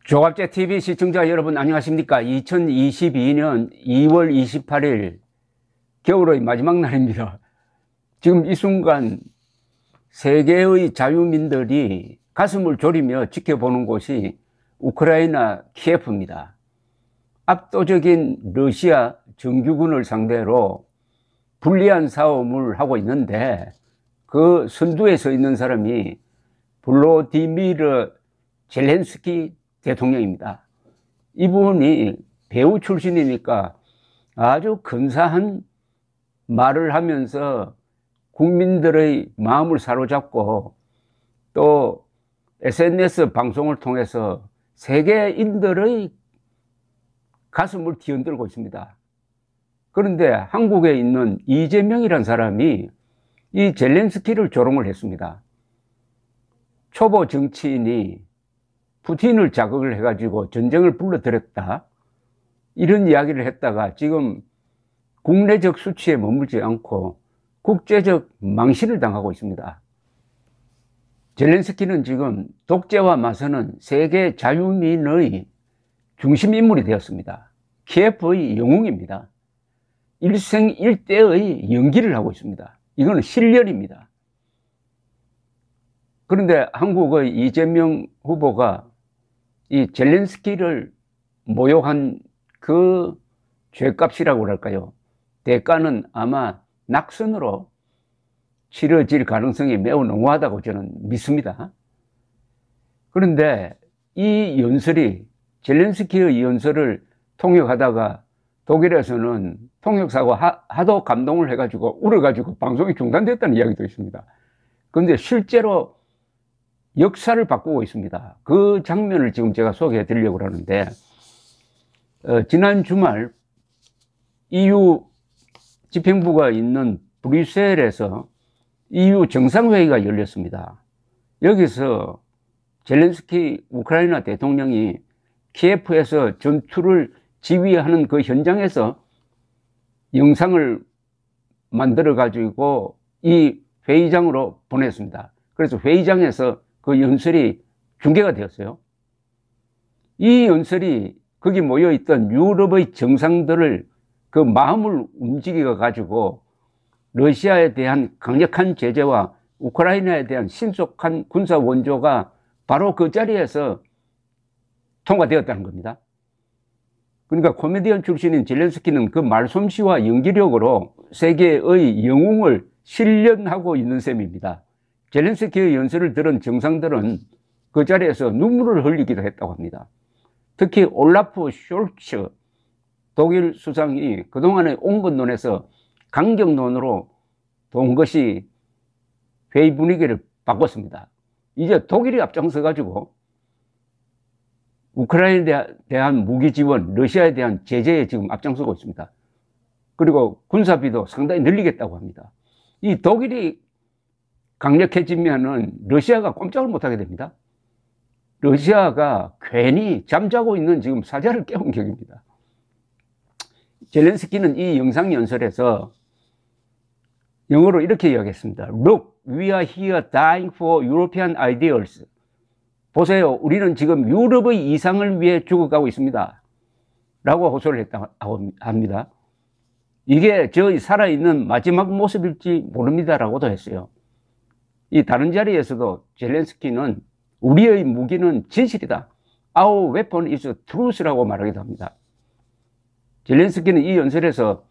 조갑제 TV 시청자 여러분 안녕하십니까? 2022년 2월 28일 겨울의 마지막 날입니다. 지금 이 순간 세계의 자유민들이 가슴을 졸이며 지켜보는 곳이 우크라이나 키예프입니다. 압도적인 러시아 정규군을 상대로 불리한 싸움을 하고 있는데 그 선두에 서 있는 사람이 볼로디미르 젤렌스키 대통령입니다. 이분이 배우 출신이니까 아주 근사한 말을 하면서 국민들의 마음을 사로잡고 또 SNS 방송을 통해서 세계인들의 가슴을 뒤흔들고 있습니다. 그런데 한국에 있는 이재명이라는 사람이 이 젤렌스키를 조롱을 했습니다. 초보 정치인이 푸틴을 자극을 해가지고 전쟁을 불러들였다, 이런 이야기를 했다가 지금 국내적 수치에 머물지 않고 국제적 망신을 당하고 있습니다. 젤렌스키는 지금 독재와 맞서는 세계 자유민의 중심 인물이 되었습니다. 키예프의 영웅입니다. 일생일대의 연기를 하고 있습니다. 이거는 실련입니다. 그런데 한국의 이재명 후보가 이 젤렌스키를 모욕한 그 죄값이라고 할까요? 대가는 아마 낙선으로 치러질 가능성이 매우 농후하다고 저는 믿습니다. 그런데 이 연설이, 젤렌스키의 연설을 통역하다가 독일에서는 통역사고 하도 감동을 해가지고 울어가지고 방송이 중단됐다는 이야기도 있습니다. 그런데 실제로 역사를 바꾸고 있습니다. 그 장면을 지금 제가 소개해 드리려고 하는데, 지난 주말 EU 집행부가 있는 브뤼셀에서 EU 정상회의가 열렸습니다. 여기서 젤렌스키 우크라이나 대통령이 키예프에서 전투를 지휘하는 그 현장에서 영상을 만들어 가지고 이 회의장으로 보냈습니다. 그래서 회의장에서 그 연설이 중계가 되었어요. 이 연설이 거기 모여있던 유럽의 정상들을 그 마음을 움직여 가지고 러시아에 대한 강력한 제재와 우크라이나에 대한 신속한 군사 원조가 바로 그 자리에서 통과되었다는 겁니다. 그러니까 코미디언 출신인 젤렌스키는 그 말솜씨와 연기력으로 세계의 영웅을 실현하고 있는 셈입니다. 젤렌스키의 연설을 들은 정상들은 그 자리에서 눈물을 흘리기도 했다고 합니다. 특히 올라프 숄츠 독일 수상이 그동안의 온건론에서 강경론으로 본 것이 회의 분위기를 바꿨습니다. 이제 독일이 앞장서 가지고 우크라이나에 대한 무기 지원, 러시아에 대한 제재에 지금 앞장서고 있습니다. 그리고 군사비도 상당히 늘리겠다고 합니다. 이 독일이 강력해지면은 러시아가 꼼짝을 못하게 됩니다. 러시아가 괜히 잠자고 있는 지금 사자를 깨운 격입니다. 젤렌스키는 이 영상 연설에서 영어로 이렇게 이야기했습니다. Look, we are here dying for European ideals. 보세요, 우리는 지금 유럽의 이상을 위해 죽어가고 있습니다. 라고 호소를 했다고 합니다. 이게 저희 살아있는 마지막 모습일지 모릅니다라고도 했어요. 이 다른 자리에서도 젤렌스키는 우리의 무기는 진실이다, Our weapon is truth라고 말하기도 합니다. 젤렌스키는 이 연설에서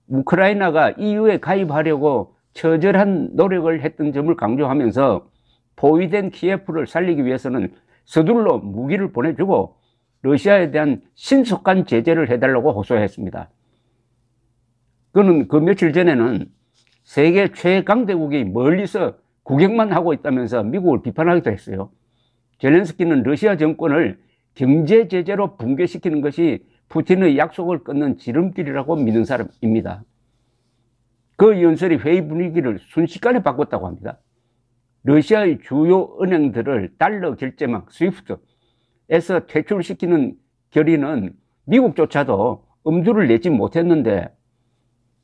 우크라이나가 EU에 가입하려고 처절한 노력을 했던 점을 강조하면서 포위된 키예프를 살리기 위해서는 서둘러 무기를 보내주고 러시아에 대한 신속한 제재를 해달라고 호소했습니다. 그는 그 며칠 전에는 세계 최강대국이 멀리서 구경만 하고 있다면서 미국을 비판하기도 했어요. 젤렌스키는 러시아 정권을 경제 제재로 붕괴시키는 것이 푸틴의 약속을 끊는 지름길이라고 믿는 사람입니다. 그 연설이 회의 분위기를 순식간에 바꿨다고 합니다. 러시아의 주요 은행들을 달러 결제망 스위프트에서 퇴출시키는 결의는 미국조차도 엄두를 내지 못했는데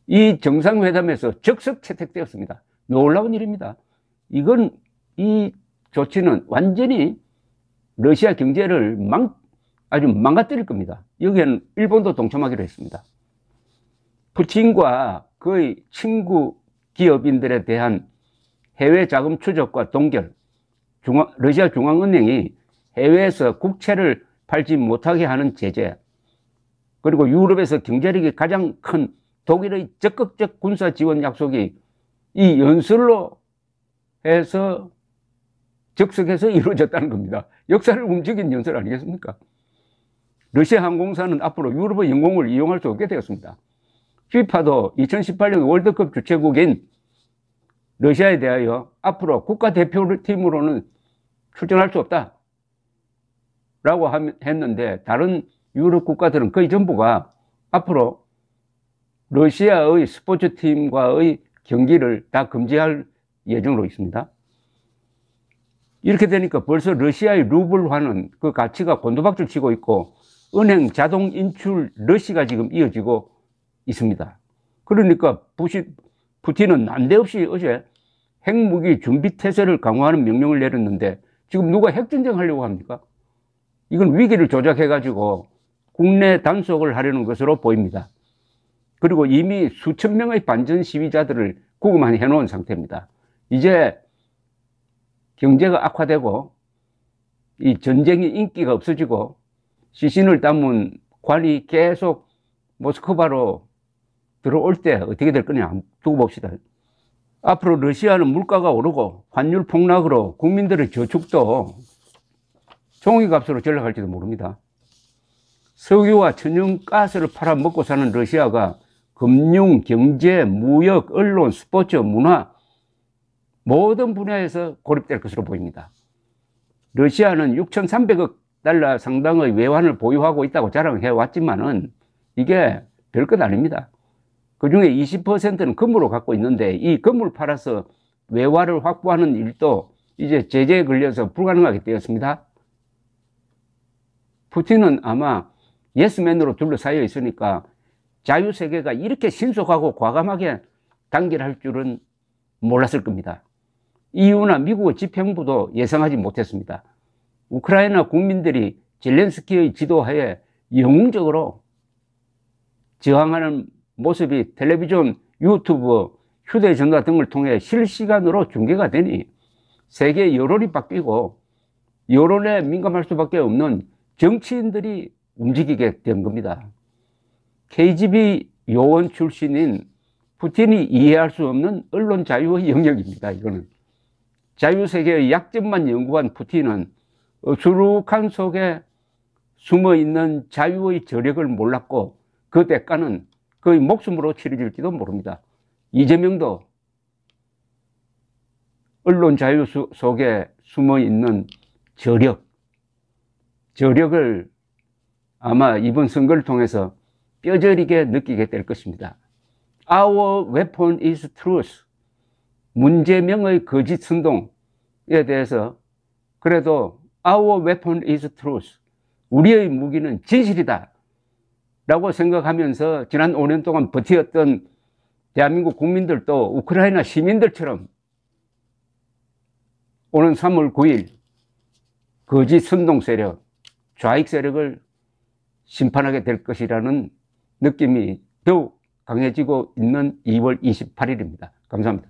이 정상회담에서 적석 채택되었습니다. 놀라운 일입니다. 이건 이 조치는 완전히 러시아 경제를 아주 망가뜨릴 겁니다. 여기에는 일본도 동참하기로 했습니다. 푸틴과 그의 친구 기업인들에 대한 해외 자금 추적과 동결, 러시아 중앙은행이 해외에서 국채를 팔지 못하게 하는 제재, 그리고 유럽에서 경제력이 가장 큰 독일의 적극적 군사 지원 약속이 이 연설로 해서 적석해서 이루어졌다는 겁니다. 역사를 움직인 연설 아니겠습니까? 러시아 항공사는 앞으로 유럽의 영공을 이용할 수 없게 되었습니다. FIFA도 2018년 월드컵 주최국인 러시아에 대하여 앞으로 국가대표팀으로는 출전할 수 없다 라고 했는데, 다른 유럽 국가들은 거의 전부가 앞으로 러시아의 스포츠팀과의 경기를 다 금지할 예정으로 있습니다. 이렇게 되니까 벌써 러시아의 루블화는 그 가치가 곤두박질 치고 있고, 은행 자동 인출 러시가 지금 이어지고 있습니다. 그러니까 푸틴은 난데없이 어제 핵무기 준비 태세를 강화하는 명령을 내렸는데, 지금 누가 핵전쟁 하려고 합니까? 이건 위기를 조작해가지고 국내 단속을 하려는 것으로 보입니다. 그리고 이미 수천 명의 반전 시위자들을 구금만 해놓은 상태입니다. 이제 경제가 악화되고 이 전쟁이 인기가 없어지고 시신을 담은 관이 계속 모스크바로 들어올 때 어떻게 될 거냐 두고 봅시다. 앞으로 러시아는 물가가 오르고 환율 폭락으로 국민들의 저축도 종이값으로 전락할지도 모릅니다. 석유와 천연가스를 팔아 먹고 사는 러시아가 금융, 경제, 무역, 언론, 스포츠, 문화 모든 분야에서 고립될 것으로 보입니다. 러시아는 6,300억 달러 상당의 외환을 보유하고 있다고 자랑해 왔지만은 이게 별것 아닙니다. 그 중에 20%는 건물을 갖고 있는데, 이 건물 팔아서 외화를 확보하는 일도 이제 제재에 걸려서 불가능하게 되었습니다. 푸틴은 아마 예스맨으로 둘러싸여 있으니까 자유세계가 이렇게 신속하고 과감하게 단결할 줄은 몰랐을 겁니다. EU나 미국의 집행부도 예상하지 못했습니다. 우크라이나 국민들이 젤렌스키의 지도하에 영웅적으로 저항하는 모습이 텔레비전, 유튜브, 휴대전화 등을 통해 실시간으로 중계가 되니 세계 여론이 바뀌고 여론에 민감할 수밖에 없는 정치인들이 움직이게 된 겁니다. KGB 요원 출신인 푸틴이 이해할 수 없는 언론 자유의 영역입니다. 이거는 자유세계의 약점만 연구한 푸틴은 어수룩한 속에 숨어있는 자유의 저력을 몰랐고, 그 대가는 그의 목숨으로 치러질지도 모릅니다. 이재명도 언론 자유 속에 숨어있는 저력을 아마 이번 선거를 통해서 뼈저리게 느끼게 될 것입니다. Our weapon is truth. 문재명의 거짓 선동에 대해서 그래도 Our weapon is truth. 우리의 무기는 진실이다 라고 생각하면서 지난 5년 동안 버티었던 대한민국 국민들도 우크라이나 시민들처럼 오는 3월 9일 거짓 선동 세력, 좌익 세력을 심판하게 될 것이라는 느낌이 더욱 강해지고 있는 2월 28일입니다. 감사합니다.